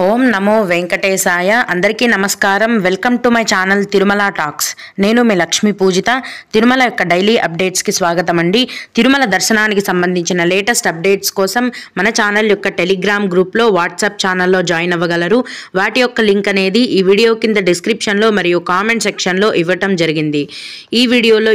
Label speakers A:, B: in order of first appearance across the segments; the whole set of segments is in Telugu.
A: ఓం నమో వెంకటేశాయ. అందరికీ నమస్కారం. Welcome to my channel Tirumala talks. నేను మీ లక్ష్మీ పూజిత. తిరుమల యొక్క డైలీ అప్డేట్స్కి స్వాగతం అండి. తిరుమల దర్శనానికి సంబంధించిన లేటెస్ట్ అప్డేట్స్ కోసం మన ఛానల్ యొక్క టెలిగ్రామ్ గ్రూప్లో, వాట్సాప్ ఛానల్లో జాయిన్ అవ్వగలరు. వాటి యొక్క లింక్ అనేది ఈ వీడియో కింద డిస్క్రిప్షన్లో మరియు కామెంట్ సెక్షన్లో ఇవ్వటం జరిగింది. ఈ వీడియోలో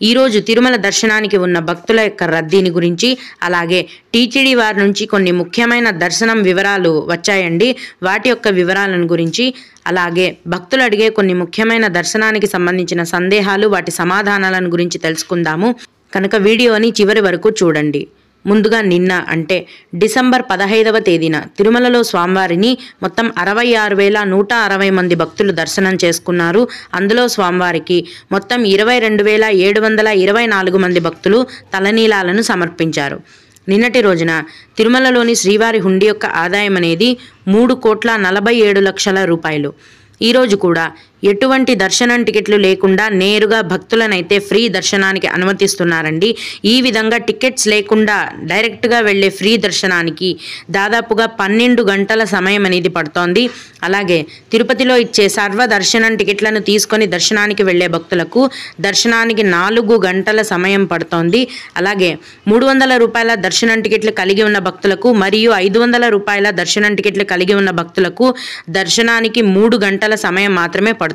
A: ఈరోజు తిరుమల దర్శనానికి ఉన్న భక్తుల యొక్క రద్దీని గురించి, అలాగే టీటీడీ వారి నుంచి కొన్ని ముఖ్యమైన దర్శనం వివరాలు వచ్చాయండి. వాటి యొక్క వివరాలను గురించి, అలాగే భక్తులు అడిగే కొన్ని ముఖ్యమైన దర్శనానికి సంబంధించిన సందేహాలు, వాటి సమాధానాలను గురించి తెలుసుకుందాము. కనుక వీడియోని చివరి వరకు చూడండి. ముందుగా నిన్న అంటే డిసెంబర్ 15వ తేదీన తిరుమలలో స్వామివారిని మొత్తం 66,160 మంది భక్తులు దర్శనం చేసుకున్నారు. అందులో స్వామివారికి మొత్తం 22,724 మంది భక్తులు తలనీలాలను సమర్పించారు. నిన్నటి రోజున తిరుమలలోని శ్రీవారి హుండీ యొక్క ఆదాయం అనేది 3,47,00,000 రూపాయలు. ఈరోజు కూడా ఎటువంటి దర్శనం టికెట్లు లేకుండా నేరుగా భక్తులనైతే ఫ్రీ దర్శనానికి అనుమతిస్తున్నారండి. ఈ విధంగా టికెట్స్ లేకుండా డైరెక్ట్గా వెళ్ళే ఫ్రీ దర్శనానికి దాదాపుగా 12 గంటల సమయం అనేది పడుతోంది. అలాగే తిరుపతిలో ఇచ్చే సర్వ దర్శనం టికెట్లను తీసుకొని దర్శనానికి వెళ్ళే భక్తులకు దర్శనానికి 4 గంటల సమయం పడుతోంది. అలాగే 300 రూపాయల దర్శనం టికెట్లు కలిగి ఉన్న భక్తులకు మరియు 500 రూపాయల దర్శనం టికెట్లు కలిగి ఉన్న భక్తులకు దర్శనానికి 3 గంటల సమయం మాత్రమే పడుతుంది.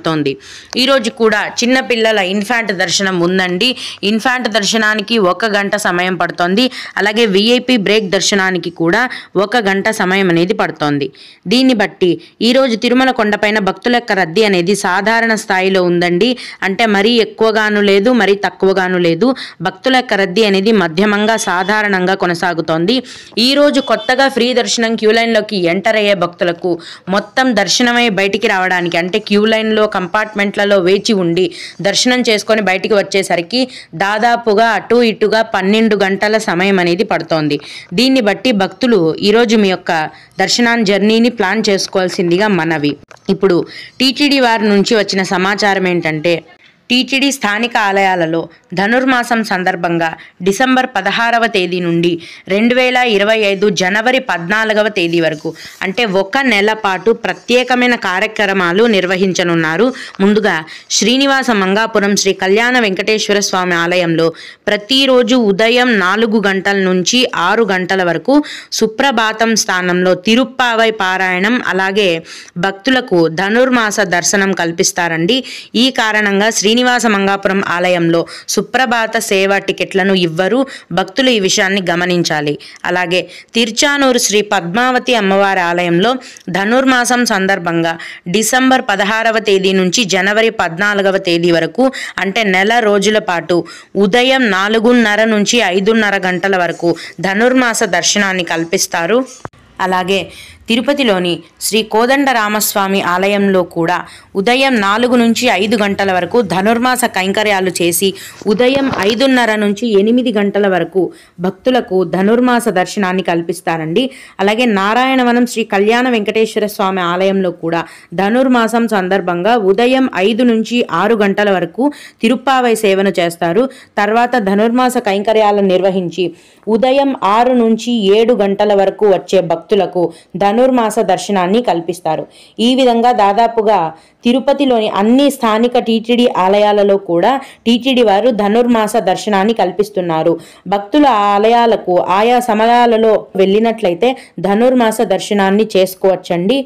A: ఈరోజు కూడా చిన్న పిల్లల ఇన్ఫాంట్ దర్శనం ఉందండి. ఇన్ఫాంట్ దర్శనానికి 1 గంట సమయం పడుతోంది. అలాగే విఐపి బ్రేక్ దర్శనానికి కూడా 1 గంట సమయం అనేది పడుతోంది. దీన్ని బట్టి ఈరోజు తిరుమల కొండపైన భక్తుల యొక్క రద్దీ అనేది సాధారణ స్థాయిలో ఉందండి. అంటే మరీ ఎక్కువగాను లేదు, మరీ తక్కువగాను లేదు. భక్తుల యొక్క రద్దీ అనేది మధ్యమంగా సాధారణంగా కొనసాగుతోంది. ఈరోజు కొత్తగా ఫ్రీ దర్శనం క్యూ లైన్లోకి ఎంటర్ అయ్యే భక్తులకు మొత్తం దర్శనమై బయటికి రావడానికి, అంటే క్యూ లైన్లో కంపార్ట్మెంట్లలో వేచి ఉండి దర్శనం చేసుకొని బయటికి వచ్చేసరికి దాదాపుగా అటు ఇటుగా 12 గంటల సమయం అనేది పడుతోంది. దీన్ని బట్టి భక్తులు ఈరోజు మీ యొక్క దర్శనాన్ని జర్నీని ప్లాన్ చేసుకోవాల్సిందిగా మనవి. ఇప్పుడు టీటీడీ వారి నుంచి వచ్చిన సమాచారం ఏంటంటే, టీటీడీ స్థానిక ఆలయాలలో ధనుర్మాసం సందర్భంగా డిసెంబర్ 16వ తేదీ నుండి 2025 జనవరి 14వ తేదీ వరకు, అంటే 1 నెల పాటు ప్రత్యేకమైన కార్యక్రమాలు నిర్వహించనున్నారు. ముందుగా శ్రీనివాస మంగాపురం శ్రీ కళ్యాణ వెంకటేశ్వర స్వామి ఆలయంలో ప్రతిరోజు ఉదయం 4 గంటల నుంచి 6 గంటల వరకు సుప్రభాతం స్థానంలో తిరుప్పావై పారాయణం, అలాగే భక్తులకు ధనుర్మాస దర్శనం కల్పిస్తారండి. ఈ కారణంగా శ్రీనివాస మంగాపురం ఆలయంలో సుప్రభాత సేవ టికెట్లను ఇవ్వరు. భక్తులు ఈ విషయాన్ని గమనించాలి. అలాగే తిరుచానూరు శ్రీ పద్మావతి అమ్మవారి ఆలయంలో ధనుర్మాసం సందర్భంగా డిసెంబర్ 16వ తేదీ నుంచి జనవరి 14వ తేదీ వరకు, అంటే నెల రోజుల పాటు ఉదయం 4:30 నుంచి 5:30 గంటల వరకు ధనుర్మాస దర్శనాన్ని కల్పిస్తారు. అలాగే తిరుపతిలోని శ్రీ కోదండరామస్వామి ఆలయంలో కూడా ఉదయం 4 నుంచి 5 గంటల వరకు ధనుర్మాస కైంకర్యాలు చేసి ఉదయం 5:30 నుంచి 8 గంటల వరకు భక్తులకు ధనుర్మాస దర్శనాన్ని కల్పిస్తారండి. అలాగే నారాయణవనం శ్రీ కళ్యాణ వెంకటేశ్వర స్వామి ఆలయంలో కూడా ధనుర్మాసం సందర్భంగా ఉదయం 5 నుంచి 6 గంటల వరకు తిరుప్పావై సేవను చేస్తారు. తర్వాత ధనుర్మాస కైంకర్యాలను నిర్వహించి ఉదయం 6 నుంచి 7 గంటల వరకు వచ్చే భక్తులకు ధనుర్మాస దర్శనాన్ని కల్పిస్తారు. ఈ విధంగా దాదాపుగా తిరుపతిలోని అన్ని స్థానిక టీటీడీ ఆలయాలలో కూడా టీటీడీ వారు ధనుర్మాస దర్శనాన్ని కల్పిస్తున్నారు. భక్తుల ఆలయాలకు ఆయా సమయాలలో వెళ్ళినట్లయితే ధనుర్మాస దర్శనాన్ని చేసుకోవచ్చండి.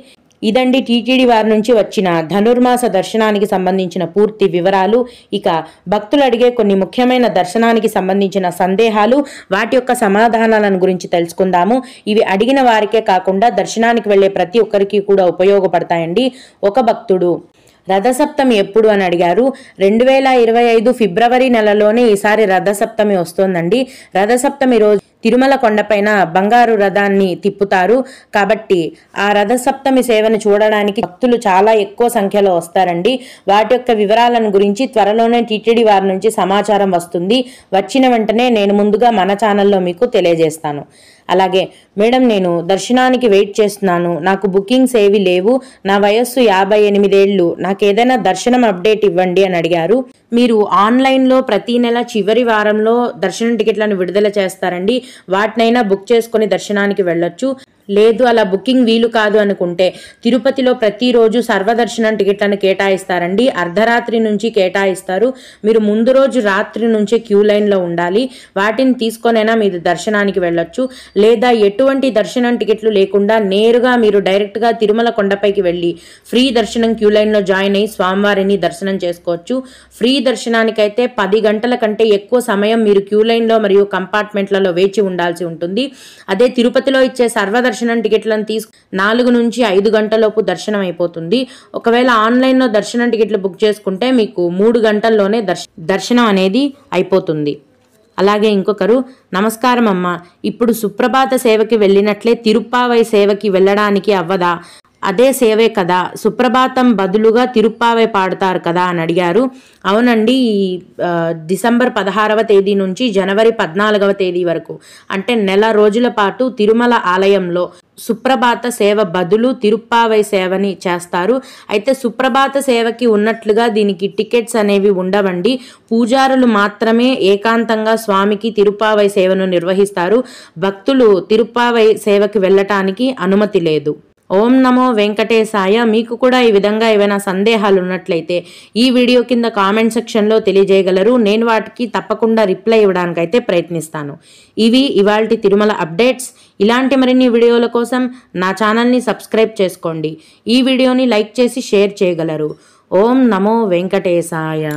A: ఇదండి టీటీడీ వారి నుంచి వచ్చిన ధనుర్మాస దర్శనానికి సంబంధించిన పూర్తి వివరాలు. ఇక భక్తులు అడిగే కొన్ని ముఖ్యమైన దర్శనానికి సంబంధించిన సందేహాలు, వాటి యొక్క సమాధానాలను గురించి తెలుసుకుందాము. ఇవి అడిగిన వారికే కాకుండా దర్శనానికి వెళ్ళే ప్రతి ఒక్కరికి కూడా ఉపయోగపడతాయండి. ఒక భక్తుడు రథసప్తమి ఎప్పుడు అని అడిగారు. 2025 ఫిబ్రవరి నెలలోనే ఈసారి రథసప్తమి వస్తోందండి. రథసప్తమి రోజు తిరుమల కొండపైన బంగారు రథాన్ని తిప్పుతారు. కాబట్టి ఆ రథసప్తమి సేవను చూడడానికి భక్తులు చాలా ఎక్కువ సంఖ్యలో వస్తారండి. వాటి యొక్క వివరాలను గురించి త్వరలోనే టీటీడీ వారి నుంచి సమాచారం వస్తుంది. వచ్చిన వెంటనే నేను ముందుగా మన ఛానల్లో మీకు తెలియజేస్తాను. అలాగే మేడం, నేను దర్శనానికి వెయిట్ చేస్తున్నాను, నాకు బుకింగ్స్ ఏవి లేవు, నా వయస్సు 58 ఏళ్ళు, నాకు ఏదైనా దర్శనం అప్డేట్ ఇవ్వండి అని అడిగారు. మీరు ఆన్లైన్లో ప్రతి నెల చివరి వారంలో దర్శనం టికెట్లను విడుదల చేస్తారండి. వాటినైనా బుక్ చేసుకొని దర్శనానికి వెళ్ళొచ్చు. లేదు అలా బుకింగ్ వీలు కాదు అనుకుంటే తిరుపతిలో ప్రతిరోజు సర్వదర్శనం టికెట్లను కేటాయిస్తారండి. అర్ధరాత్రి నుంచి కేటాయిస్తారు. మీరు ముందు రోజు రాత్రి నుంచే క్యూ లైన్లో ఉండాలి. వాటిని తీసుకొనైనా మీరు దర్శనానికి వెళ్ళొచ్చు. లేదా ఎటువంటి దర్శనం టికెట్లు లేకుండా నేరుగా మీరు డైరెక్ట్గా తిరుమల కొండపైకి వెళ్ళి ఫ్రీ దర్శనం క్యూ లైన్లో జాయిన్ అయ్యి స్వామివారిని దర్శనం చేసుకోవచ్చు. ఫ్రీ దర్శనానికైతే 10 గంటల కంటే ఎక్కువ సమయం మీరు క్యూ లైన్లో మరియు కంపార్ట్మెంట్లలో వేచి ఉండాల్సి ఉంటుంది. అదే తిరుపతిలో ఇచ్చే సర్వదర్శనం టికెట్లను 4 నుంచి 5 గంటలలోపు దర్శనం అయిపోతుంది. ఒకవేళ ఆన్లైన్లో దర్శనం టికెట్లు బుక్ చేసుకుంటే మీకు 3 గంటల్లోనే దర్శనం అనేది అయిపోతుంది. అలాగే ఇంకొకరు, నమస్కారం అమ్మ, ఇప్పుడు సుప్రభాత సేవకి వెళ్ళినట్లే తిరుప్పావై సేవకి వెళ్ళడానికి అవ్వదా? అదే సేవే కదా, సుప్రభాతం బదులుగా తిరుప్పావై పాడతారు కదా అని అడిగారు. అవునండి, డిసెంబర్ 16వ తేదీ నుంచి జనవరి 14వ తేదీ వరకు అంటే నెల రోజుల పాటు తిరుమల ఆలయంలో సుప్రభాత సేవ బదులు తిరుప్పావై సేవని చేస్తారు. అయితే సుప్రభాత సేవకి ఉన్నట్లుగా దీనికి టికెట్స్ అనేవి ఉండవండి. పూజారులు మాత్రమే ఏకాంతంగా స్వామికి తిరుప్పావై సేవను నిర్వహిస్తారు. భక్తులు తిరుప్పావై సేవకి వెళ్ళటానికి అనుమతి లేదు. ఓం నమో వెంకటేశాయ. మీకు కూడా ఈ విధంగా ఏవైనా సందేహాలు ఉన్నట్లయితే ఈ వీడియో కింద కామెంట్ సెక్షన్లో తెలియజేయగలరు. నేను వాటికి తప్పకుండా రిప్లై ఇవ్వడానికైతే ప్రయత్నిస్తాను. ఇవి ఇవాల్టి తిరుమల అప్డేట్స్. ఇలాంటి మరిన్ని వీడియోల కోసం నా ఛానల్ని సబ్స్క్రైబ్ చేసుకోండి. ఈ వీడియోని లైక్ చేసి షేర్ చేయగలరు. ఓం నమో వెంకటేశాయ.